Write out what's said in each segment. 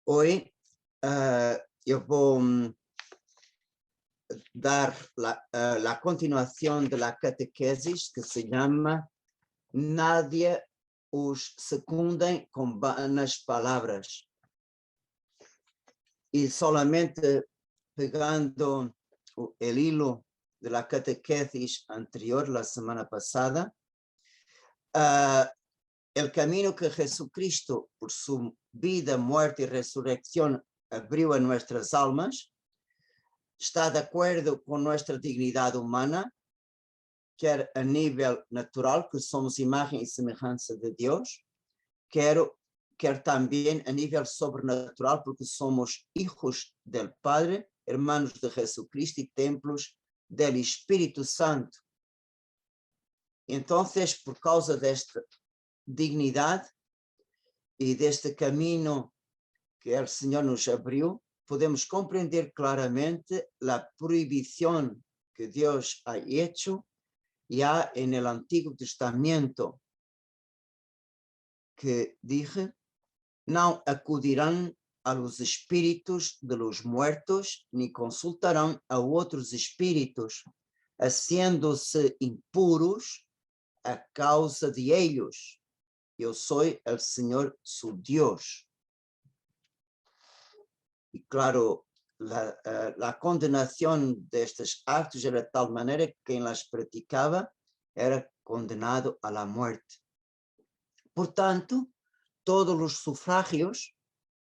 Hoy yo voy a dar la continuación de la catequesis que se llama Nadie os secundem com vanas palavras. Y solamente pegando el hilo de la catequesis anterior, la semana pasada, el camino que Jesucristo, por su vida, muerte y resurrección, abrió a nuestras almas, está de acuerdo con nuestra dignidad humana, quer a nível natural, que somos imagen y semejanza de Dios, quer también a nível sobrenatural, porque somos hijos del Padre, hermanos de Jesucristo y templos del Espíritu Santo. Entonces, por causa de esta dignidad y de este camino que el Señor nos abrió, podemos comprender claramente la prohibición que Dios ha hecho ya en el Antiguo Testamento, que dije: não acudirão a los espíritus de los muertos, ni consultarão a outros espíritus, haciendo-se impuros a causa de ellos. Yo soy el Señor su Dios. Y claro, la condenación de estos actos era de tal manera que quien las practicaba era condenado a la muerte. Por tanto, todos los sufragios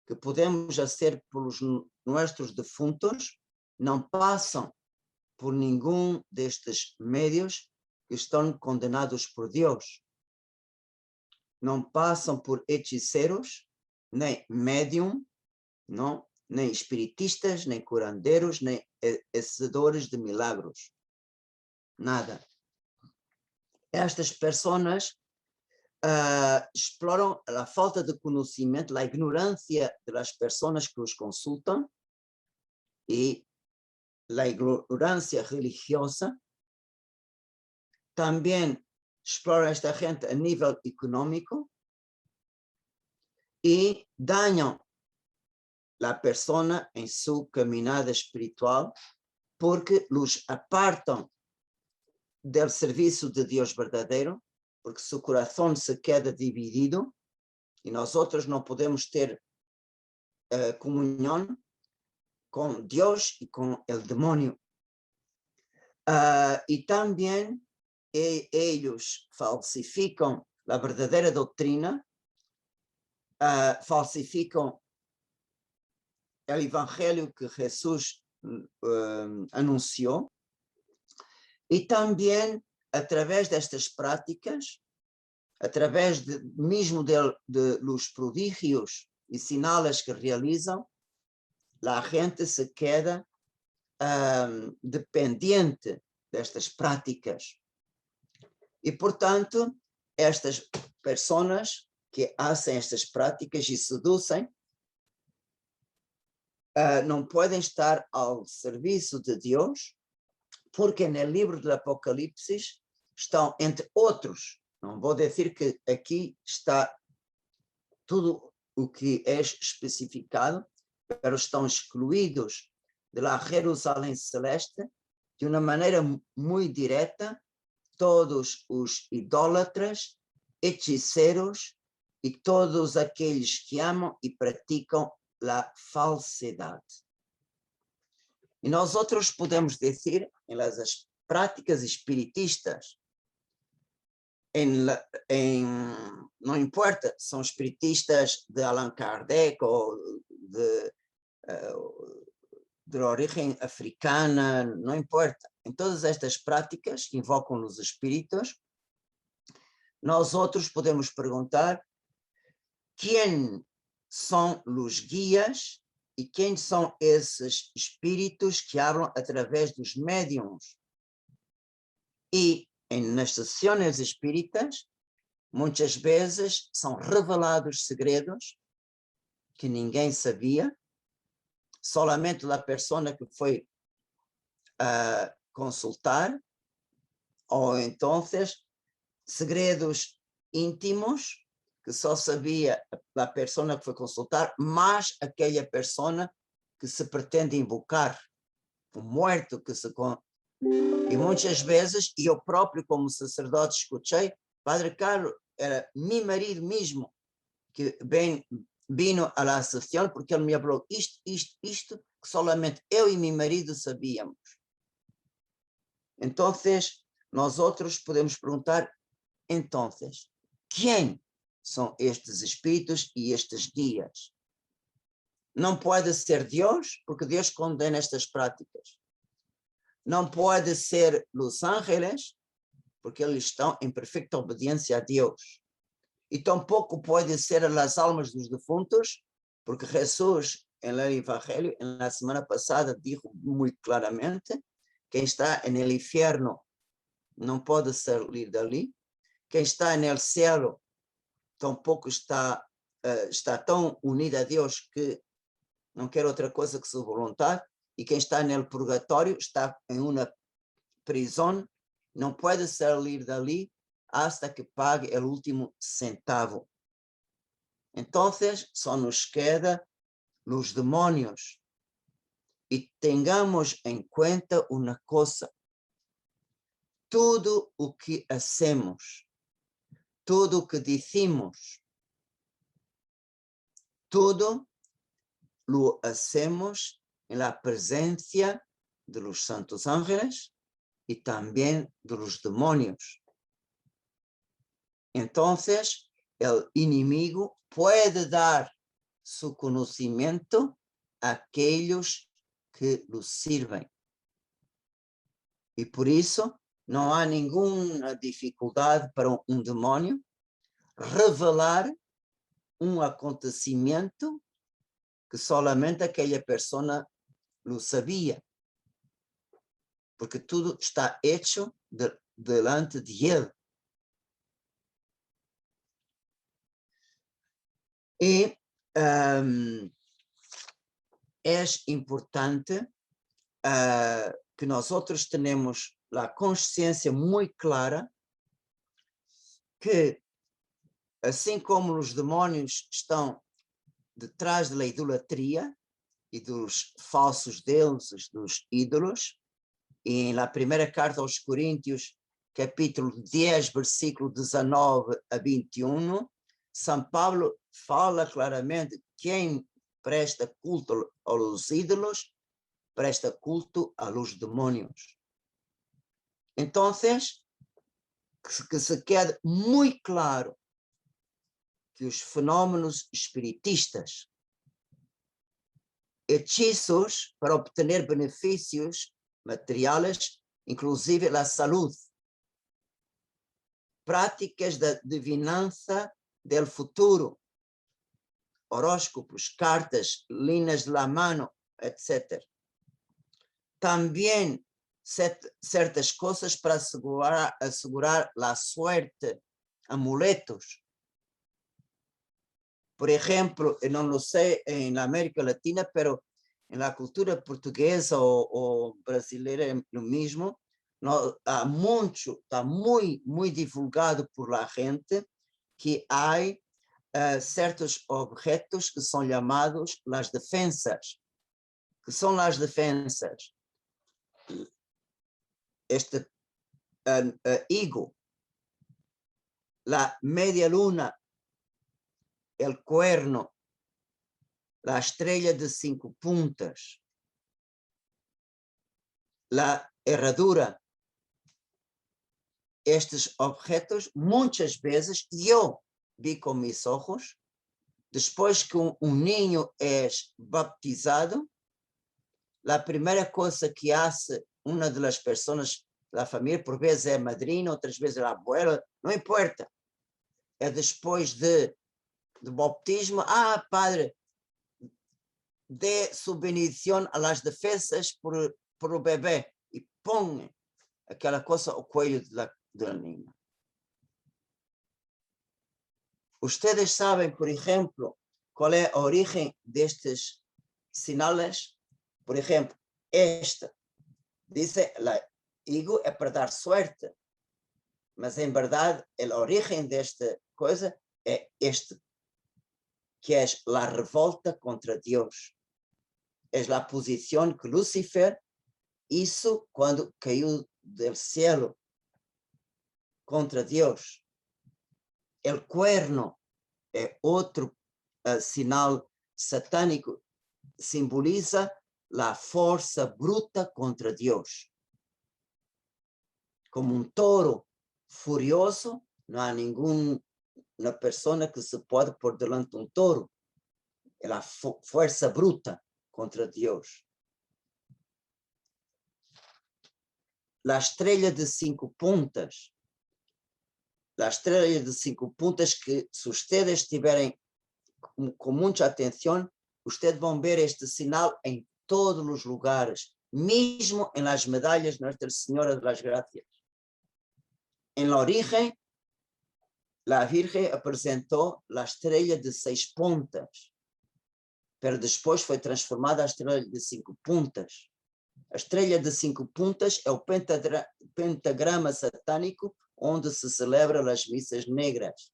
que podemos hacer por los nuestros defuntos não passam por nenhum destes medios que estão condenados por Deus. Não passam por hechiceiros, nem médium, não, nem espiritistas, nem curandeiros, nem hacedores de milagros. Nada. Estas pessoas exploram a falta de conhecimento, a ignorância das pessoas que os consultam e a ignorância religiosa. Também exploram esta gente a nível econômico e dañam a pessoa em sua caminhada espiritual, porque os apartam do serviço de Deus verdadeiro, porque seu coração se queda dividido e nós outros não podemos ter comunhão com Deus e com o demônio. E também eles falsificam a verdadeira doutrina, falsificam o evangelho que Jesus anunciou, e também através destas práticas, através mesmo de los prodígios e sinais que realizam, a gente se queda dependente destas práticas. E, portanto, estas pessoas que fazem estas práticas e seduzem não podem estar ao serviço de Deus, porque no livro do Apocalipse estão, entre outros, não vou dizer que aqui está tudo o que é especificado, mas estão excluídos da Jerusalém Celeste de uma maneira muito direta todos os idólatras, hechiceiros e todos aqueles que amam e praticam a falsidade. E nós outros podemos dizer, em las práticas espiritistas, não importa, são espiritistas de Allan Kardec ou de origem africana, não importa. Em todas estas práticas que invocam os espíritos, nós outros podemos perguntar quem são os guias e quem são esses espíritos que falam através dos médiums. E nas sessões espíritas, muitas vezes são revelados segredos que ninguém sabia, solamente a pessoa que foi consultar, ou então segredos íntimos que só sabia a pessoa que foi consultar, mas aquela pessoa que se pretende invocar, o morto que se... E muitas vezes, e eu próprio como sacerdote escutei, Padre Carlos era meu marido mesmo, que vino à sessão porque ele me falou isto, que solamente eu e meu marido sabíamos. Então, nós outros podemos perguntar, então, quem são estes espíritos e estes guias? Não pode ser Deus, porque Deus condena estas práticas. Não pode ser os ángeles, porque eles estão em perfeita obediência a Deus. E tampouco pode ser as almas dos defuntos, porque Jesus, no Evangelho, na semana passada, disse muito claramente, quem está no inferno não pode sair dali, quem está no céu tampouco está tão unido a Deus que não quer outra coisa que sua vontade, e quem está no purgatório está em uma prisão, não pode sair dali hasta que pague o último centavo. Então, só nos queda os demônios. E tengamos em conta uma coisa: tudo o que hacemos, tudo o que decimos, tudo lo hacemos na presença de los santos ángeles e também de los demonios. Entonces, el inimigo puede dar su conocimiento a aquellos que los sirven. Y por eso no hay ninguna dificultad para un demonio revelar un acontecimiento que solamente aquella persona lo sabía, porque todo está hecho delante de él. E é importante que nós outros tenhamos a consciência muito clara que, assim como os demónios estão detrás da idolatria e dos falsos deuses, dos ídolos, e na primeira carta aos Coríntios, capítulo 10, versículo 19 a 21, São Paulo fala claramente: quem presta culto aos ídolos, presta culto a los demônios. Então, que se quede muito claro que os fenômenos espiritistas, hechizos para obter benefícios materiais, inclusive a saúde, práticas da adivinança do futuro, horóscopos, cartas, linhas de la mano, etc. Também certas coisas para asegurar a suerte, amuletos. Por exemplo, eu não sei na América Latina, pero na cultura portuguesa ou brasileira é o mesmo, está muito divulgado por la gente que há certos objetos que são chamados las defensas. Que são as defensas? Este higo, la media luna, el cuerno, la estrella de 5 puntas, la herradura. Estes objetos, muitas vezes, eu vi com meus olhos, depois que um niño é baptizado, a primeira coisa que hace uma das pessoas da família, por vezes é a madrinha, outras vezes é a abuela, não importa, é depois do bautismo: padre, dê sua bendição a las defensas por o bebê, e põe aquela coisa ao coelho da niña. Ustedes sabem, por exemplo, qual é a origem destes sinais? Por exemplo, esta dice, la higo é para dar suerte, mas em verdade a origem desta coisa é este, que é a revolta contra Deus. É a posição que Lúcifer hizo quando caiu do céu contra Deus. El cuerno é outro sinal satânico, simboliza a força bruta contra Deus. Como um touro furioso, não há nenhuma pessoa que se pode pôr delante de um touro. É a força bruta contra Deus. A estrela de 5 puntas. A estrela de 5 puntas que, se vocês estiverem com muita atenção, vocês vão ver este sinal em todos os lugares, mesmo em las medallas Nuestra Señora de las Gracias. En la origen, la Virgen apresentou a estrela de 6 puntas, pero depois foi transformada a estrela de 5 puntas. A estrela de 5 puntas é o pentagrama satânico onde se celebram as missas negras.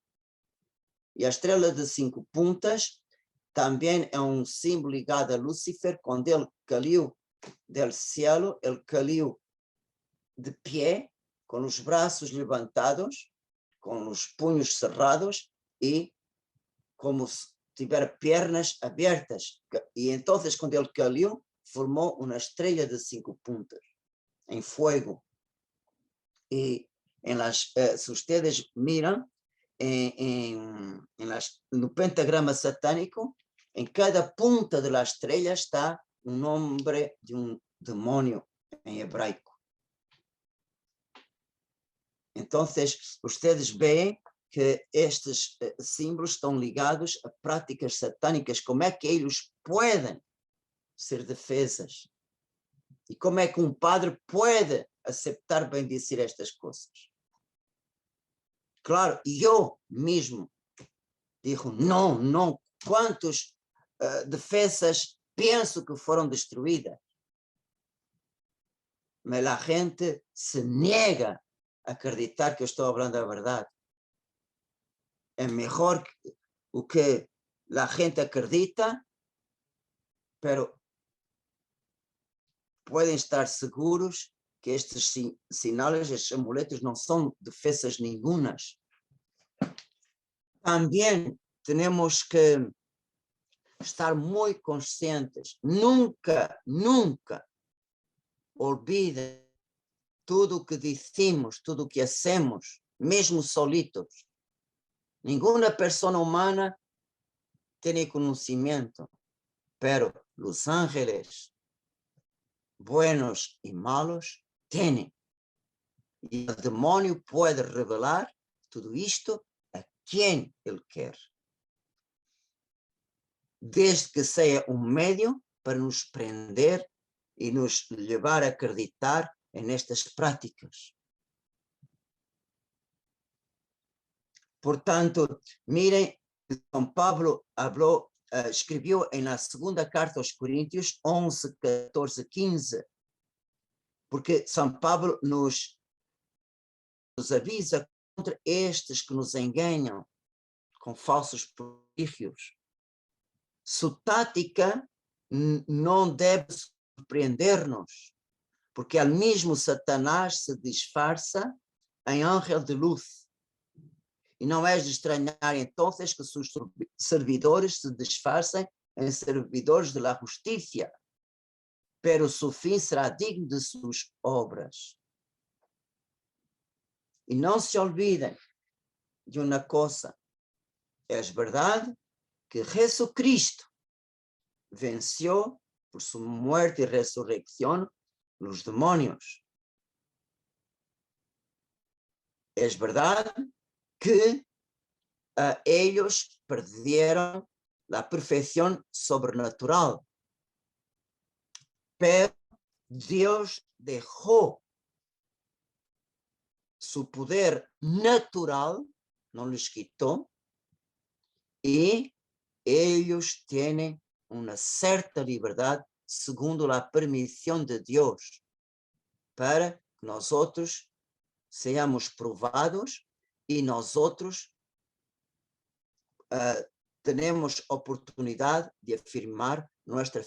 E a estrela de 5 puntas também é um símbolo ligado a Lúcifer. Quando ele caiu do céu, ele caiu de pé, com os braços levantados, com os punhos cerrados e como se tiver pernas abertas. E então, quando ele caiu, formou uma estrela de 5 puntas, em fogo. E se vocês miram, no pentagrama satânico, em cada punta da estrela está um nome de um demônio em hebraico. Então, vocês veem que estes símbolos estão ligados a práticas satânicas. Como é que eles podem ser defesas? E como é que um padre pode aceitar bendizer estas coisas? Claro, eu mesmo digo, não, quantas defesas penso que foram destruídas? Mas a gente se nega a acreditar que eu estou falando a verdade. É melhor o que a gente acredita, pero podem estar seguros que estes sinais, estes amuletos, não são defesas nenhumas. Também temos que estar muito conscientes. Nunca olvide tudo o que dizemos, tudo o que hacemos, mesmo solitos. Nenhuma pessoa humana tem conhecimento, pero os ángeles, buenos e malos, têm. E o demônio pode revelar tudo isto a quem ele quer. Desde que seja um meio para nos prender e nos levar a acreditar nestas práticas. Portanto, mirem, São Pablo escreveu na segunda carta aos Coríntios 11, 14, 15, porque São Pablo nos avisa contra estes que nos enganam com falsos prodígios. Sua tática não deve surpreender-nos, porque ao mesmo Satanás se disfarça em ángel de luz. E não é de estranhar então que seus servidores se disfarcem em servidores da justiça, pero seu fim será digno de suas obras. E não se olvidem de uma coisa, é verdade que Jesucristo venceu por sua morte e ressurreição os demônios. É verdade que eles perderam a perfeição sobrenatural, pero Deus deixou seu poder natural, não lhes quitou, e eles têm uma certa liberdade segundo a permissão de Deus, para que nós outros sejamos provados e nós outros tenemos oportunidad de afirmar nuestra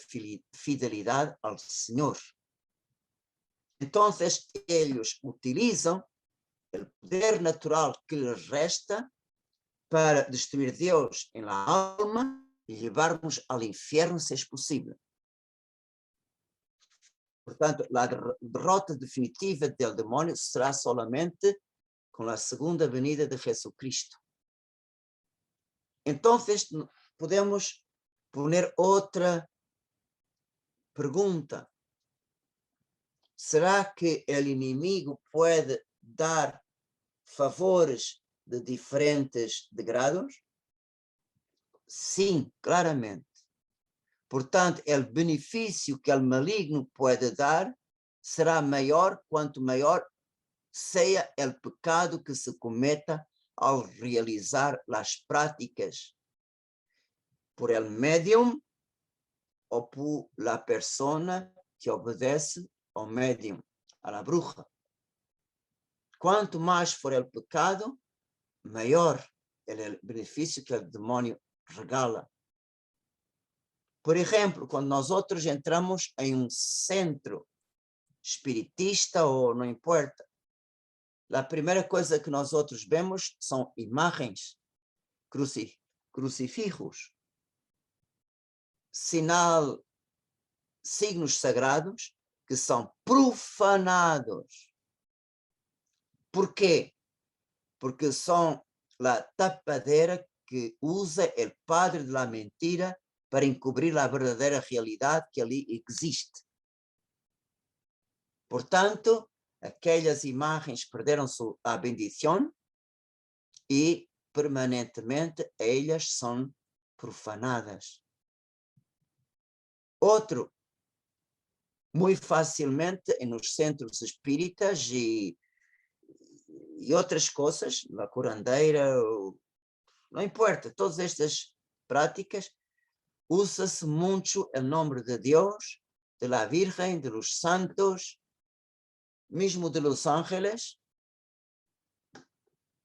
fidelidad al Señor. Entonces, ellos utilizan el poder natural que les resta para destruir Dios en la alma y llevarnos al infierno si es posible. Por tanto, la derrota definitiva del demonio será solamente con la segunda venida de Jesucristo. Entonces, podemos poner otra pregunta. ¿Será que el enemigo puede dar favores de diferentes grados? Sim, claramente. Portanto, o benefício que o maligno pode dar será maior quanto maior seja o pecado que se cometa ao realizar as práticas por el médium ou por la persona que obedece ao médium, a la bruja. Quanto mais for o pecado, maior é o benefício que o demônio regala. Por exemplo, quando nós entramos em um centro espiritista ou não importa, a primeira coisa que nós vemos são imagens, crucifixos, signos sagrados que são profanados. Por quê? Porque são a tapadera que usa o padre da mentira para encobrir a verdadeira realidade que ali existe. Portanto, aquelas imagens perderam a bendição e permanentemente elas são profanadas. Outro, muito facilmente nos centros espíritas e outras coisas, na curandeira, não importa, todas estas práticas, usa-se muito o nome de Deus, de la Virgen, de los santos, mesmo de los ángeles.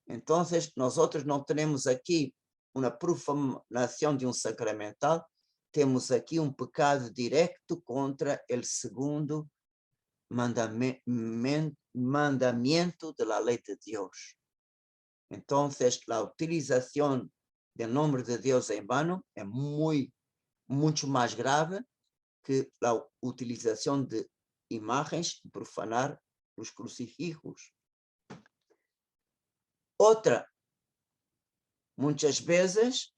Então, nós não temos aqui uma profanação de sacramental, temos aqui pecado direto contra o segundo mandamiento de la lei de Deus. Então, a utilização do nome de Deus em vano é muito mais grave que a utilização de imagens e profanar os crucifixos. Outra, muitas vezes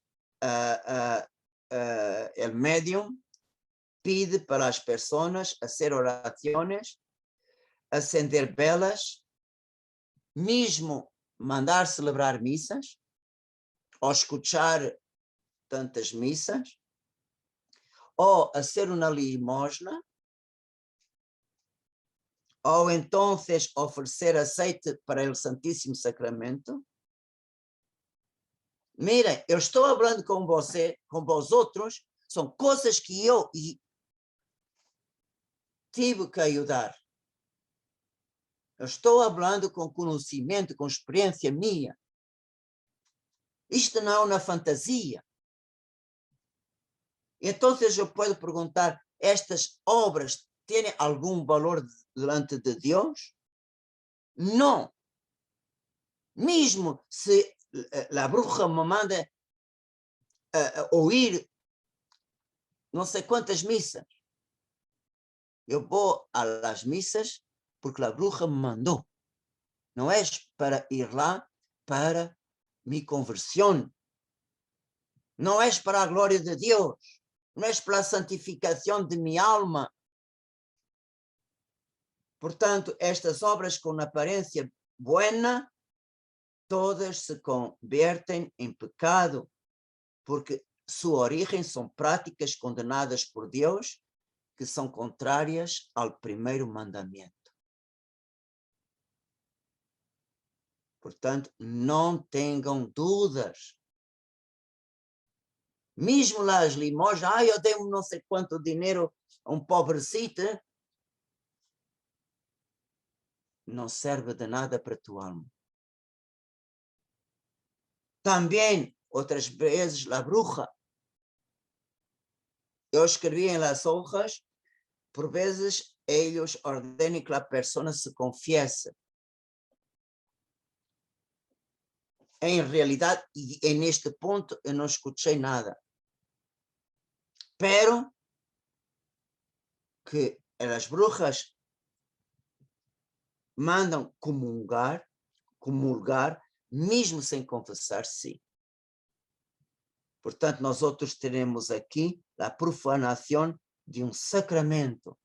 o médium pede para as pessoas fazer orações, acender velas, mesmo mandar celebrar missas, ou escutar tantas missas, ou fazer uma limosna, ou então oferecer aceite para o Santíssimo Sacramento. Mirem, eu estou falando com você, com vós outros, são coisas que eu tive que ajudar. Eu estou falando com conhecimento, com experiência minha. Isto não é uma fantasia. Então eu posso perguntar, estas obras têm algum valor diante de Deus? Não. Mesmo se a bruxa me manda ouvir não sei quantas missas, eu vou às missas porque a bruxa me mandou. Não é para ir lá para minha conversão. Não é para a glória de Deus. Não é para a santificação de minha alma. Portanto, estas obras com aparência buena, todas se convertem em pecado, porque sua origem são práticas condenadas por Deus, que são contrárias ao primeiro mandamento. Portanto, não tenham dúvidas. Mesmo lá as limosnas, eu dei não sei quanto dinheiro a pobrecito, não serve de nada para a tua alma. Também otras veces la bruja. Yo escribí en las hojas, por veces ellos ordenan que la persona se confiese. En realidad, y en este punto, yo no escuché nada. Pero que las brujas mandam comulgar, mesmo sem confessar, sim. Portanto, nós outros teremos aqui a profanação de um sacramento.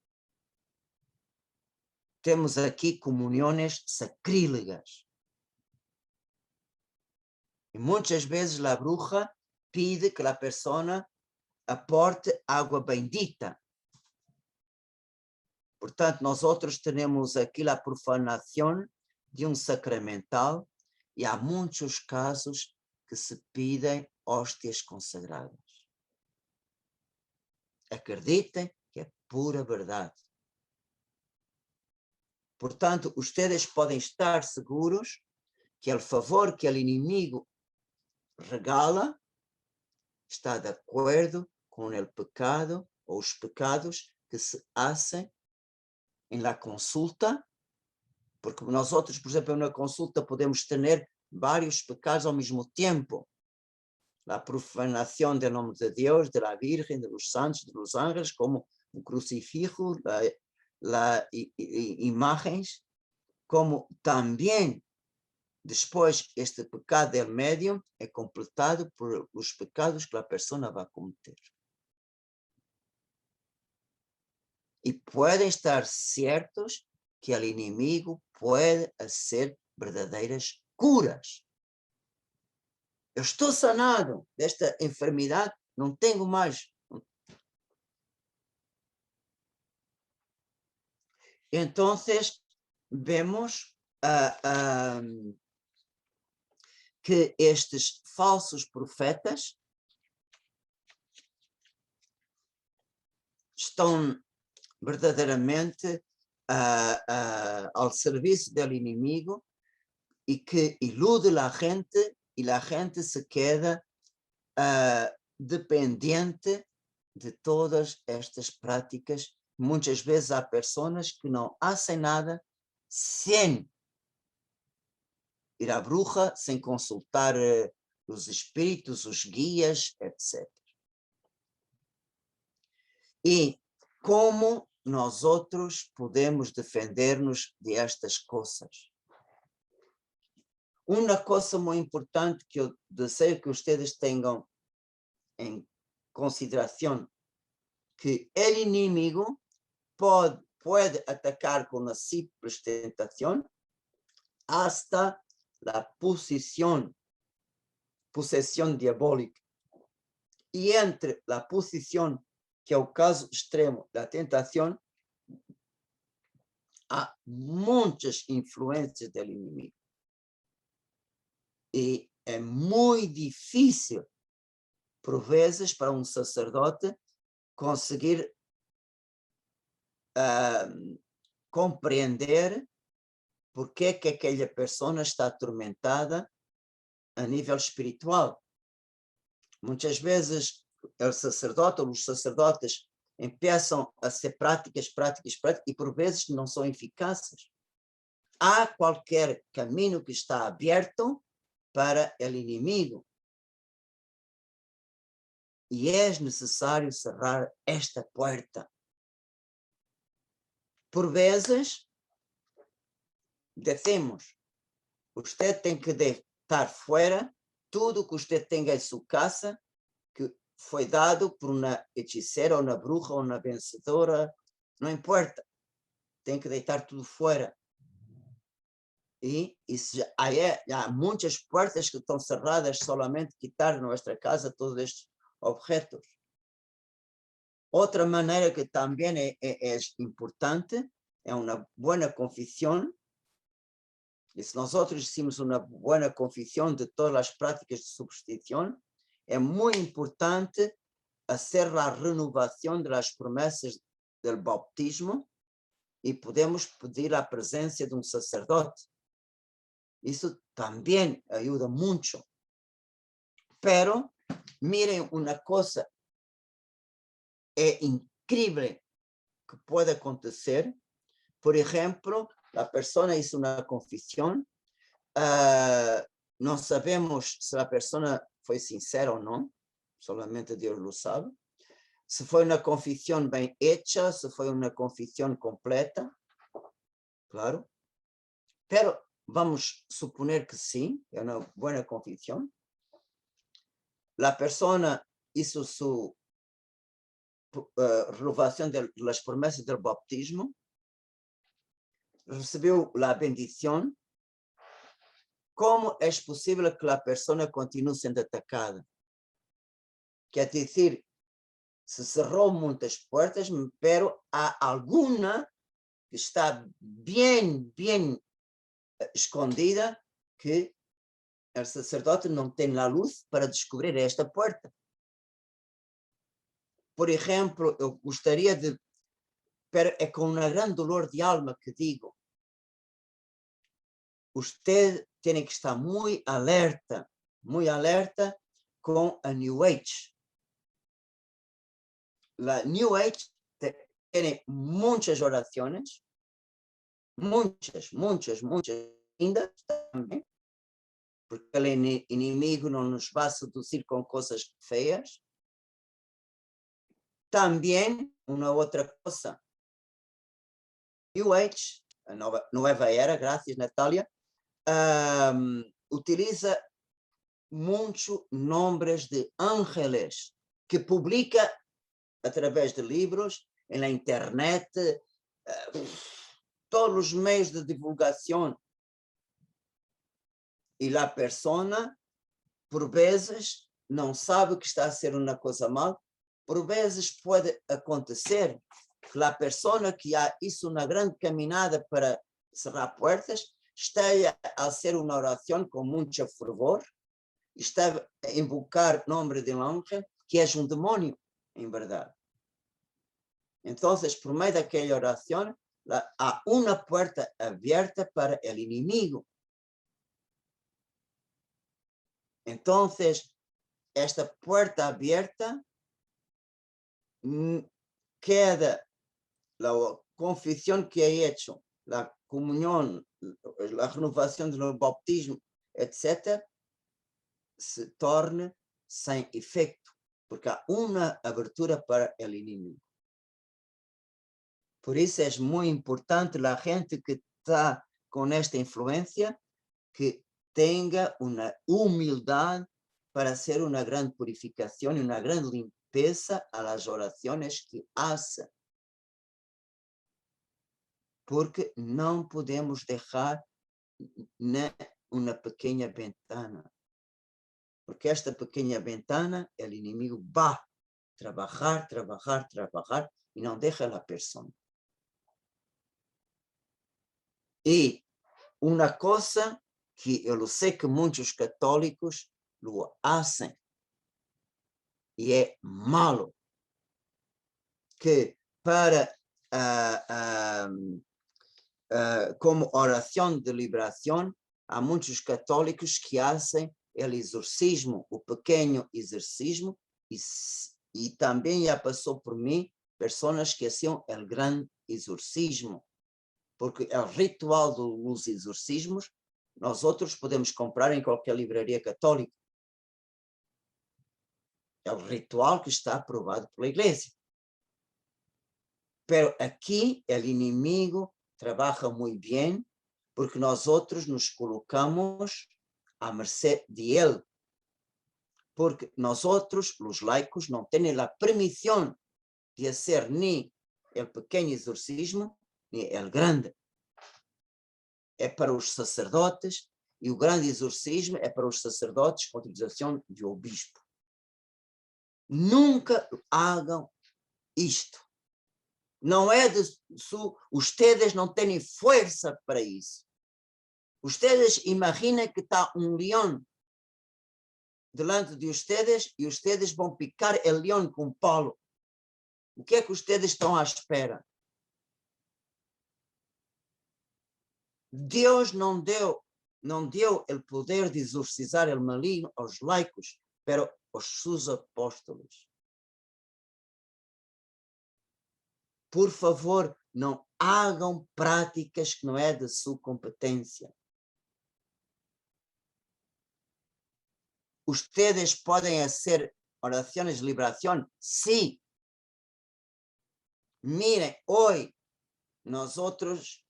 Temos aqui comunhões sacrílegas. E muitas vezes a bruxa pede que a pessoa aporte água bendita. Portanto, nós outros temos aqui a profanação de um sacramental e há muitos casos que se pedem hóstias consagradas. Acreditem que é pura verdade. Portanto, vocês podem estar seguros que o favor que o inimigo regala está de acordo com o pecado ou os pecados que se hacen em la consulta, porque nós outros, por exemplo, na consulta podemos ter vários pecados ao mesmo tempo. A profanação do nome de Deus, da Virgem, dos santos, dos ángeles, como o crucifixo, as imagens, como também depois este pecado del médium é completado por os pecados que a pessoa vai cometer. E podem estar certos que o inimigo pode fazer verdadeiras curas. Eu estou sanado desta enfermidade, não tenho mais. Então, vemos que estes falsos profetas estão verdadeiramente ao serviço do inimigo e que ilude a gente e a gente se queda dependente de todas estas práticas. Muitas vezes há pessoas que não fazem nada sem ir à bruxa, sem consultar os espíritos, os guias, etc. E como nós outros podemos defender-nos destas coisas? Uma coisa muito importante que eu desejo que vocês tenham em consideração, que o inimigo pode atacar com uma simples tentação hasta a possessão diabólica. E entre a possessão, que é o caso extremo da tentação, há muitas influências do inimigo. E é muito difícil, por vezes, para um sacerdote conseguir compreender por que aquela pessoa está atormentada a nível espiritual. Muitas vezes o sacerdote ou os sacerdotes começam a ser práticas e por vezes não são eficazes. Há qualquer caminho que está aberto para o inimigo. E é necessário cerrar esta porta. Por vezes, decimos, você tem que estar fora tudo que você tem em sua casa, que foi dado por uma hechiceira, ou uma bruxa, ou uma vencedora, não importa. Tem que deitar tudo fora. E há muitas portas que estão cerradas, solamente quitar na nossa casa todos estes objetos. Outra maneira que também é importante é uma boa confissão. E se nós outros hicimos uma boa confissão de todas as práticas de superstição, é muito importante fazer a renovação das promessas do bautismo e podemos pedir a presença de um sacerdote. Isso também ajuda muito. Pero miren una cosa, es increíble que puede acontecer. Por ejemplo, la persona hizo una confesión, no sabemos si la persona fue sincera o no, solamente Dios lo sabe. Se foi uma confissão bem hecha, se foi uma confissão completa, claro. Pero vamos suponer que sim, é uma boa confissão. A pessoa hizo su renovação das promessas do bautismo, recebeu a bendição. Como é possível que a pessoa continue sendo atacada? Quer dizer, se cerrou muitas portas, pero há alguma que está bem escondida, que o sacerdote não tem a luz para descobrir esta porta. Por exemplo, eu gostaria de, pero é com um grande dolor de alma que digo, você tem que estar muito alerta com a New Age. La New Age tem muitas orações, muitas, ainda também, porque o inimigo não nos vai seduzir com coisas feias. Também, uma outra coisa, New Age, a nova era, graças Natália, utiliza muitos nomes de ángeles que publica através de livros, na internet, todos os meios de divulgação. E a pessoa, por vezes, não sabe que está a ser uma coisa mal. Por vezes pode acontecer que a pessoa que hizo uma grande caminhada para cerrar portas, esteja a ser uma oração com muito fervor, está a invocar o nome de um ángel, que é um demônio, em verdade. Então, por meio daquela oração, há uma porta aberta para o inimigo. Então, esta porta aberta queda a confissão que é hecha, a comunhão, a renovação do bautismo, etc., se torna sem efeito, porque há uma abertura para o inimigo. Por isso é muito importante a gente que está com esta influência que tenha uma humildade para ser uma grande purificação e uma grande limpeza às orações que hace. Porque não podemos deixar uma pequena ventana. Porque esta pequena ventana, o inimigo vai trabalhar e não deixa a pessoa. E uma coisa que eu sei que muitos católicos lo hacen, e é malo, que para como oração de liberação, há muitos católicos que fazem o exorcismo, o pequeno exorcismo, e também já passou por mim pessoas que faziam o grande exorcismo, porque o ritual dos exorcismos nós outros podemos comprar em qualquer livraria católica. É o ritual que está aprovado pela Igreja. Pero aqui o inimigo trabalha muito bem, porque nós outros nos colocamos à mercê de ele. Porque nós outros, os laicos, não temos a permissão de fazer nem o pequeno exorcismo, nem o grande. É para os sacerdotes, e o grande exorcismo é para os sacerdotes com autorização do bispo. Nunca hagam isto. Não é de ustedes não têm força para isso. Ustedes imaginem que está um leão delante de ustedes e ustedes vão picar o leão com palo. O que é que ustedes estão à espera? Deus não deu o poder de exorcizar o maligno aos laicos, pero os apóstolos. Por favor, não hagam práticas que não é de sua competência. Ustedes podem hacer oraciones de liberación, sí. Miren, hoy nosotros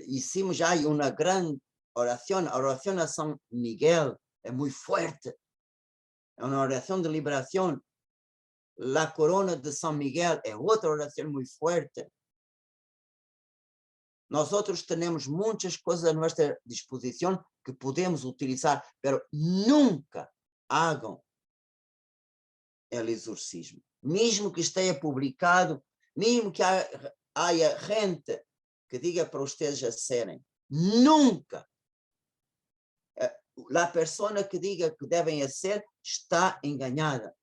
hicimos ya una gran oración, la oración a San Miguel, es muy fuerte, es una oración de liberación. La corona de San Miguel es otra oración muy fuerte. Nosotros tenemos muchas cosas a nuestra disposición que podemos utilizar, pero nunca hagan el exorcismo. Mesmo que esteja publicado, mesmo que haya gente que diga para ustedes hacerem, nunca a pessoa que diga que devem fazer está enganada.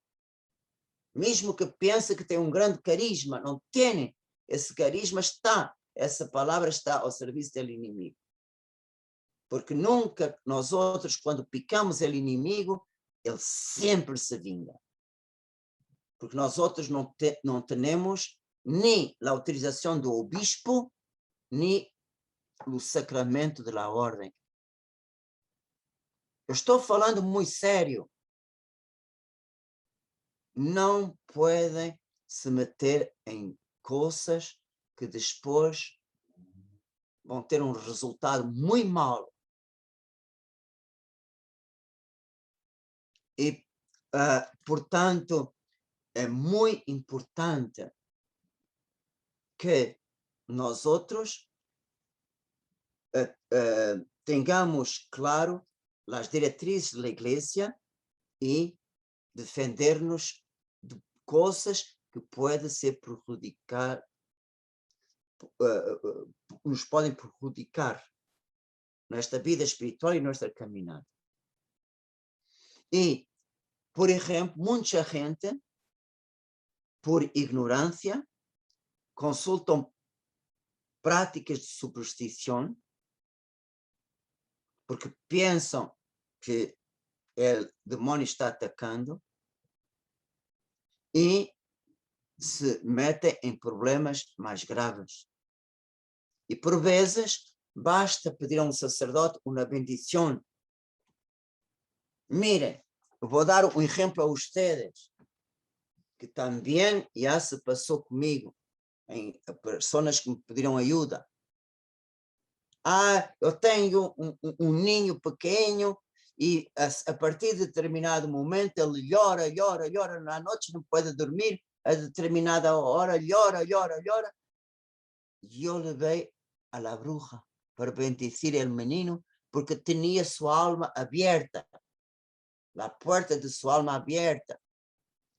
Mesmo que pense que tem grande carisma, não tem. Esse carisma está, essa palavra está ao serviço do inimigo. Porque nunca nós outros, quando picamos o inimigo, ele sempre se vinga. Porque nós outros não temos nem a autorização do obispo, nem o sacramento da ordem. Eu estou falando muito sério. Não podem se meter em coisas que depois vão ter resultado muito mau. E, portanto, é muito importante que nós outros tenhamos claro as diretrizes da Igreja e defender-nos de coisas que podem ser prejudicar, nos podem prejudicar nesta vida espiritual e nossa caminhada. E, por exemplo, muita gente, por ignorância, consultam práticas de superstição, porque pensam que o demônio está atacando e se metem em problemas mais graves. E por vezes basta pedir a um sacerdote uma bendição. Miren, vou dar um exemplo a ustedes, que também já se passou comigo, em pessoas que me pediram ajuda. Eu tenho um ninho pequeno e a partir de determinado momento ele llora na noite, não pode dormir, a determinada hora llora. E eu levei a la bruja para bendecir el menino porque tinha sua alma aberta, a porta de sua alma aberta.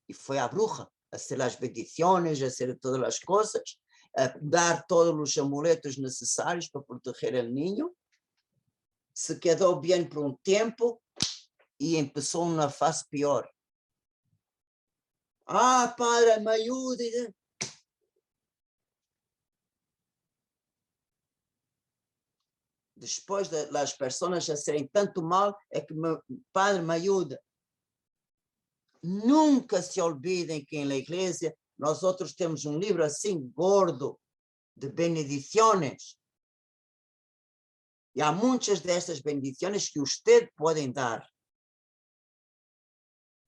E foi a bruja a hacer as bendições, a hacer todas as coisas, a dar todos os amuletos necessários para proteger o niño. Se quedou bem por um tempo e começou uma fase pior. Padre, me ajude. Depois das pessoas a serem tanto mal, é que, Padre, me ajuda. Nunca se olvidem que na igreja nós outros temos um livro assim gordo de bendições. E há muitas destas bendições que ustedes podem dar.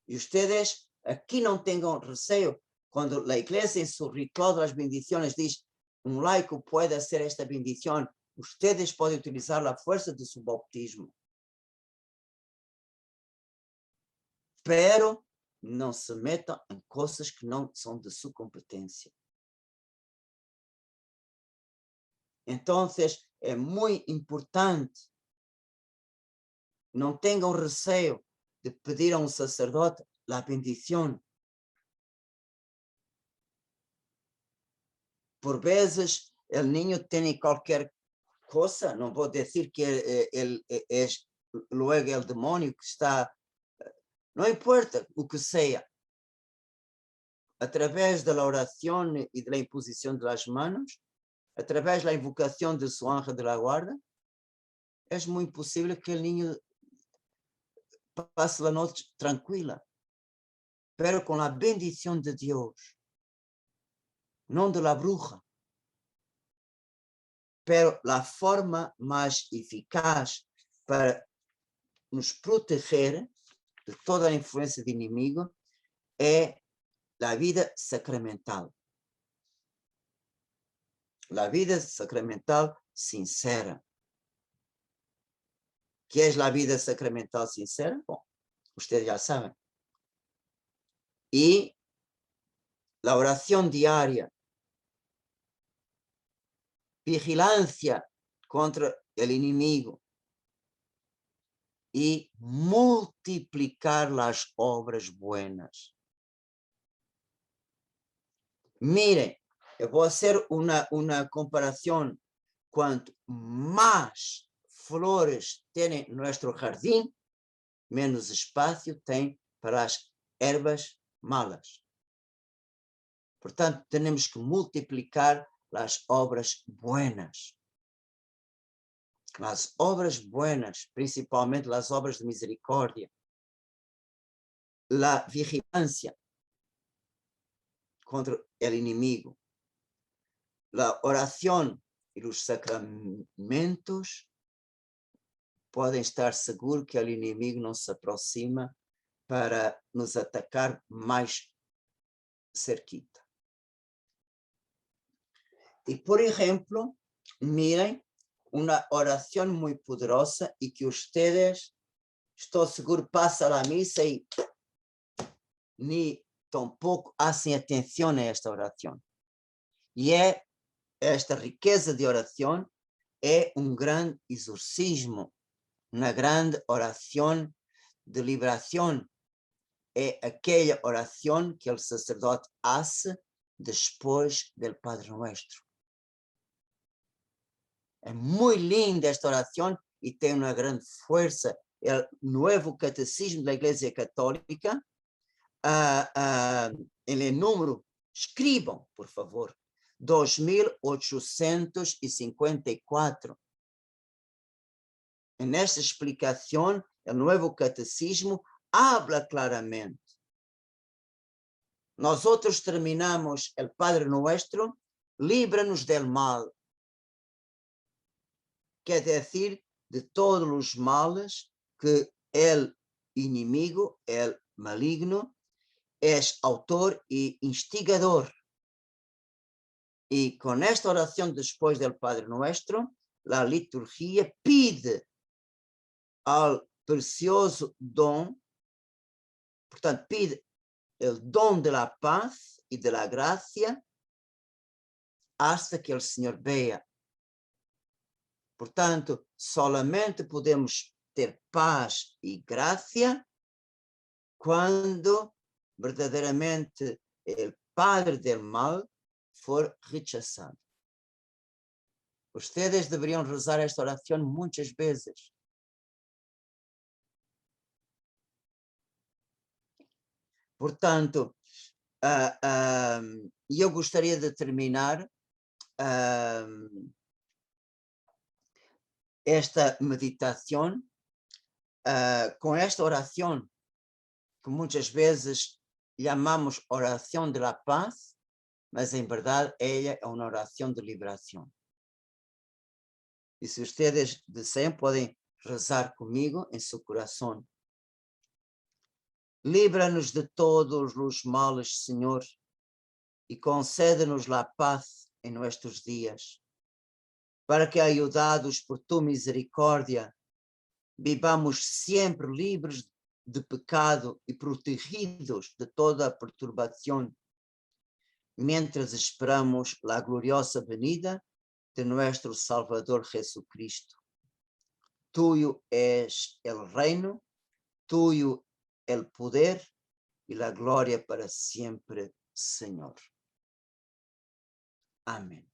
E ustedes aqui não tenham receio quando a igreja em seu ritual das bendições diz laico pode fazer esta bendição, ustedes podem utilizar a força de seu bautismo. Pero não se metam em coisas que não são de sua competência. Então, é muito importante, não tenham receio de pedir a um sacerdote a bendição. Por vezes, o niño tem qualquer coisa, não vou dizer que ele é luego o demônio que está, não importa o que seja, através da oração e da imposição das mãos, através da invocação de sua anjo de la guarda, é muito possível que o niño pase la noche tranquila, pero con la bendición de Dios, no de la bruja. Pero la forma más eficaz para nos proteger de toda a influência do inimigo é a vida sacramental. A vida sacramental sincera. ¿Qué es la vida sacramental sincera? Bom, ustedes ya saben. Y la oración diaria, vigilancia contra el enemigo y multiplicar las obras buenas. Miren, eu vou fazer uma comparação. Quanto mais flores tem no nosso jardim, menos espaço tem para as ervas malas. Portanto, temos que multiplicar as obras buenas. As obras buenas, principalmente as obras de misericórdia. A vigilância contra o inimigo. A oração e os sacramentos podem estar seguros que o inimigo não se aproxima para nos atacar mais cerquita. E, por exemplo, miren uma oração muito poderosa e que ustedes, estou seguro, passam a missa e nem tampouco hacen atenção a esta oração. E é esta riqueza de oração é grande exorcismo, uma grande oração de liberação. É aquela oração que o sacerdote hace depois do Padre Nuestro. É muito linda esta oração e tem uma grande força. O novo catecismo da Igreja Católica, em número, escrevam, por favor, 2854. Nesta explicação, o novo catecismo habla claramente. Nós outros terminamos o Padre Nuestro, livra-nos del mal. Quer dizer, de todos os males que o inimigo, o maligno, é autor e instigador. E com esta oração depois do Padre Nuestro, a liturgia pede ao precioso dom, portanto, pede o dom da paz e da graça, hasta que o Senhor venha. Portanto, solamente podemos ter paz e graça quando verdadeiramente o padre del mal for rechazado. Ustedes deveriam rezar esta oração muitas vezes. Portanto, eu gostaria de terminar esta meditação com esta oração, que muitas vezes chamamos oração de la paz, mas em verdade ela é uma oração de liberação. E se vocês desejam, podem rezar comigo em seu coração. Libra-nos de todos os males, Senhor, e concede-nos a paz em nossos dias, para que, ajudados por tua misericórdia, vivamos sempre livres de pecado e protegidos de toda perturbação, mientras esperamos a gloriosa venida de nuestro Salvador Jesucristo. Tuyo es el reino, tuyo el poder y la gloria para siempre, Señor. Amén.